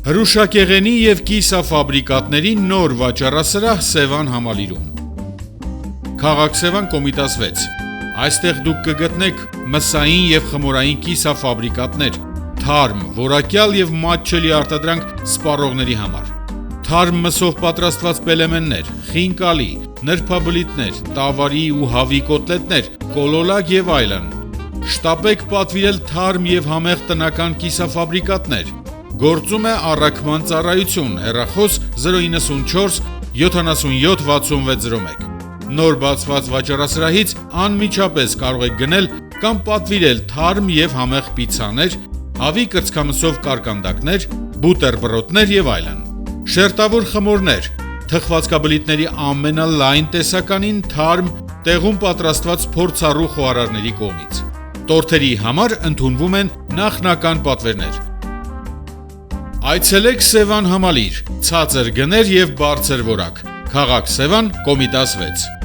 Հրուշակեղենի և կիսաֆաբրիկատների նոր վաճառասրահ Սևան համալիրում։ Քաղաք Սևան, Կոմիտաս 6։ Այստեղ դուք կգտնեք մսային և խմորային կիսաֆաբրիկատներ, թարմ, որակյալ և մատչելի արտադրանք սպառողների համար։ Թարմ մսով պատրաստված պելեմեններ, խինկալի, նրբաբլիթներ, տավարի ու հավի կոտլետներ, կոլոլակ և այլն։ Շտապեք պատվիրել թարմ և համեղ տնական կիսաֆաբրիկատներ։ Գործում է առաքման ծառայություն, հեռախոս 094 77 6601։ Նոր բացված վաճառասրահից անմիջապես կարող եք գնել կամ պատվիրել թարմ և համեղ պիցցաներ, հավի կրծքամսով կարկանդակներ, բուտերբրոդներ և այլն։ Շերտավոր խմորներ, թխվածքաբլիթների ամենալայն տեսականին թարմ, տեղում պատրաստված փորձառու խոհարարների կողմից։ Տորթերի համար ընդունվում են նախնական պատվերներ։ Այցելեք Սևան համալիր, ցածր գներ և բարձր որակ։ Քաղաք Սևան, Կոմիտաս 6։